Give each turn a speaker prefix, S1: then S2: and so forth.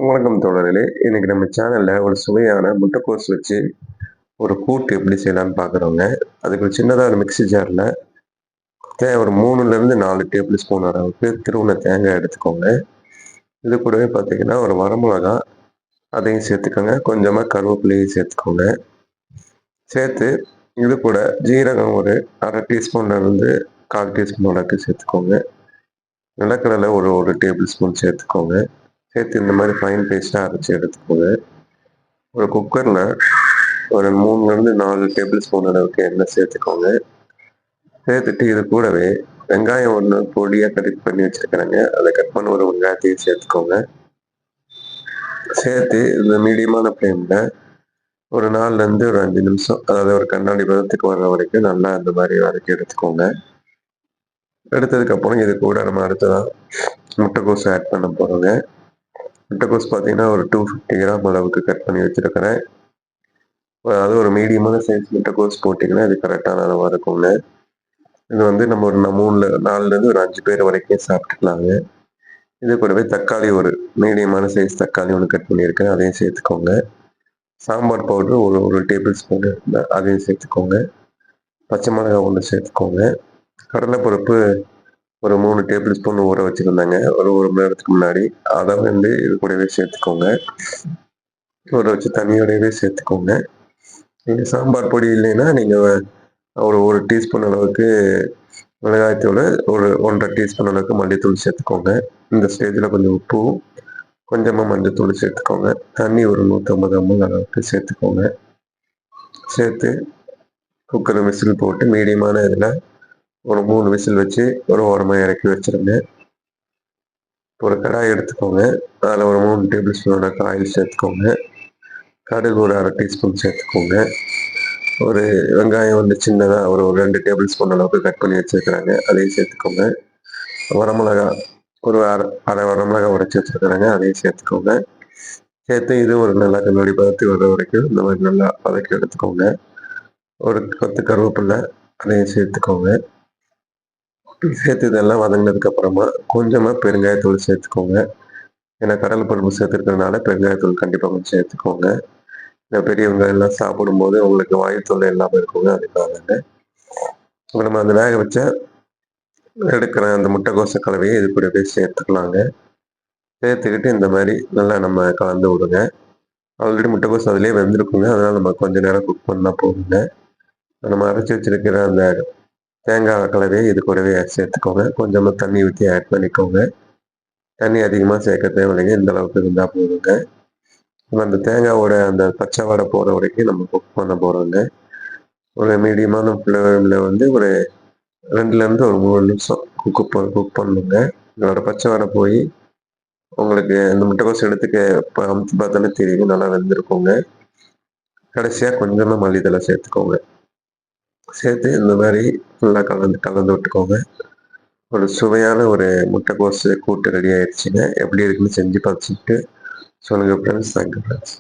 S1: வணக்கம் தோழர்களே! இன்னைக்கு நம்ம சேனல்ல ஒரு சுவையான முட்டைக்கோஸ் வச்சு ஒரு கூட்டு எப்படி செய்யலான்னு பார்க்குறோங்க. அதுக்கு ஒரு சின்னதா ஒரு மிக்ஸி ஜார்ல ஒரு 3லேருந்து 4 டேபிள் ஸ்பூன் அளவுக்கு திருவுன தேங்காய் எடுத்துக்கோங்க. இது கூடவே பார்த்தீங்கன்னா, ஒரு வரமிளகா அதையும் சேர்த்துக்கோங்க. கொஞ்சமா கருவேப்பிலையும் சேர்த்துக்கோங்க. சேர்த்து இது கூட ஜீரகம் ஒரு 1/2 டீஸ்பூன்லேருந்து 1/4 டீஸ்பூன் அளவுக்கு சேர்த்துக்கோங்க. நிலக்கடலை ஒரு 1 டேபிள் ஸ்பூன் சேர்த்துக்கோங்க. சேர்த்து இந்த மாதிரி ஃபைன் பேஸ்ட்டாக அரைச்சி எடுத்துக்கோங்க. ஒரு குக்கரில் ஒரு 3லேருந்து 4 டேபிள் ஸ்பூன் அளவுக்கு எண்ணெய் சேர்த்துக்கோங்க. சேர்த்துட்டு இது கூடவே வெங்காயம் ஒன்று பொடியாக கட் பண்ணி வச்சுருக்கிறேங்க. அதை கட் பண்ண ஒரு வெங்காயத்தையும் சேர்த்துக்கோங்க. சேர்த்து இந்த மீடியமான ஃப்ளேமில் ஒரு 4லேருந்து ஒரு 5 நிமிஷம், அதாவது ஒரு கண்ணாடி பதத்துக்கு வர்ற வரைக்கும் நல்லா இந்த மாதிரி வதக்கி எடுத்துக்கோங்க. எடுத்ததுக்கப்புறம் இது கூட நம்ம அடுத்ததாக முட்டைக்கோஸ் ஆட் பண்ண போகிறோங்க. முட்டைக்கோஸ் பார்த்தீங்கன்னா ஒரு 250 கிராம் அளவுக்கு கட் பண்ணி வச்சுருக்கிறேன். அது ஒரு மீடியமான சைஸ் முட்டைக்கோஸ் போட்டிங்கன்னா இது கரெக்டான அளவாக இருக்குங்க. இது வந்து நம்ம ஒரு 4லேருந்து ஒரு 5 பேர் வரைக்கும் சாப்பிட்டுக்கலாங்க. இது கூடவே தக்காளி ஒரு மீடியமான சைஸ் தக்காளி ஒன்று கட் பண்ணியிருக்கேன், அதையும் சேர்த்துக்கோங்க. சாம்பார் பவுட்ரு ஒரு டேபிள் ஸ்பூன் அதையும் சேர்த்துக்கோங்க. பச்சை மிளகாய் ஒன்று சேர்த்துக்கோங்க. கடலைப்பருப்பு ஒரு 3 டேபிள் ஸ்பூன் ஊற வச்சுருந்தாங்க ஒரு 1 மணி நேரத்துக்கு முன்னாடி. அதை வந்து இது கூடவே சேர்த்துக்கோங்க. ஊற வச்சு தண்ணியோடவே சேர்த்துக்கோங்க. நீங்கள் சாம்பார் பொடி இல்லைன்னா நீங்கள் ஒரு டீஸ்பூன் அளவுக்கு மிளகாய்த்தூள், ஒரு 1½ டீஸ்பூன் அளவுக்கு மல்லித்தூள் சேர்த்துக்கோங்க. இந்த ஸ்டேஜில் கொஞ்சம் உப்பு, கொஞ்சமாக மஞ்சத்தூள் சேர்த்துக்கோங்க. தண்ணி ஒரு 150 ml அளவுக்கு சேர்த்துக்கோங்க. சேர்த்து குக்கரை விசில் போட்டு மீடியமான இதில் ஒரு 3 விசில் வச்சு ஒரு ஓரமாக இறக்கி வச்சுருங்க. ஒரு கடாய் எடுத்துக்கோங்க. அதில் ஒரு 3 டேபிள் ஸ்பூன் அளவுக்கு ஆயில் சேர்த்துக்கோங்க. கடுகு ஒரு 1/2 டீஸ்பூன் சேர்த்துக்கோங்க. ஒரு வெங்காயம் வந்து சின்னதாக ஒரு 2 டேபிள் ஸ்பூன் அளவுக்கு கட் பண்ணி வச்சுருக்கிறாங்க, அதையும் சேர்த்துக்கோங்க. வரமிளகா ஒரு அரை வரமிளகா உடைச்சி வச்சுருக்கிறாங்க, அதையும் சேர்த்துக்கோங்க. சேர்த்து இது ஒரு நல்லா கண்ணாடி பதத்துக்கு வர வரைக்கும் இந்த மாதிரி நல்லா வதக்கி எடுத்துக்கோங்க. ஒரு கொத்து கருவேப்பிலை அதையும் சேர்த்துக்கோங்க. சேர்த்து இதெல்லாம் வதங்கினதுக்கப்புறமா கொஞ்சமாக பெருங்காயத்தூள் சேர்த்துக்கோங்க. ஏன்னா கடலை பருப்பு சேர்த்துருக்கிறதுனால பெருங்காயத்தூள் கண்டிப்பாக கொஞ்சம் சேர்த்துக்கோங்க. இந்த பெரியவங்க எல்லாம் சாப்பிடும்போது உங்களுக்கு வாயு தொல்லை இல்லாமல் இருக்குங்க, அதுக்காகங்க. இப்போ நம்ம அந்த வேக வச்ச எடுக்கிற அந்த முட்டைக்கோச கலவையை இது கூடவே சேர்த்துக்கலாங்க. சேர்த்துக்கிட்டு இந்த மாதிரி நல்லா நம்ம கலந்து விடுங்க. ஆல்ரெடி முட்டைக்கோஸ் அதிலே வெந்திருக்குங்க, அதனால் நம்ம கொஞ்சம் நேரம் குக் பண்ணால் போதுங்க. நம்ம அரைச்சி வச்சிருக்கிற அந்த தேங்காய் கலவையை இது கூடவே சேர்த்துக்கோங்க. கொஞ்சமாக தண்ணி ஊற்றி ஆட் பண்ணிக்கோங்க. தண்ணி அதிகமாக சேர்க்க தேவையில்லைங்க, இந்த அளவுக்கு இருந்தால் போதுங்க. அந்த தேங்காயோட அந்த பச்சை வாடை போகிற வரைக்கும் நம்ம குக் பண்ண போகிறோங்க. ஒரு மீடியமான ஃப்ளேமில் வந்து ஒரு 2லேருந்து ஒரு 3 நிமிஷம் குக் பண்ணுங்க. இதோட பச்சை வாடை போய் உங்களுக்கு இந்த முட்டைக்கோஸ் எடுத்துக்க அமுத்தி பார்த்தாலே தெரியும், நல்லா வெந்திருக்குங்க. கடைசியாக கொஞ்சமாக மல்லித்தழை சேர்த்துக்கோங்க. சேர்த்து இந்த மாதிரி நல்லா கலந்து விட்டுக்கோங்க. ஒரு சுவையான ஒரு முட்டைக்கோஸ் கூட்டு ரெடி ஆயிடுச்சுங்க. எப்படி இருக்குன்னு செஞ்சு பார்த்துட்டு சொல்லுங்கள் ஃப்ரெண்ட்ஸ். Thank you friends.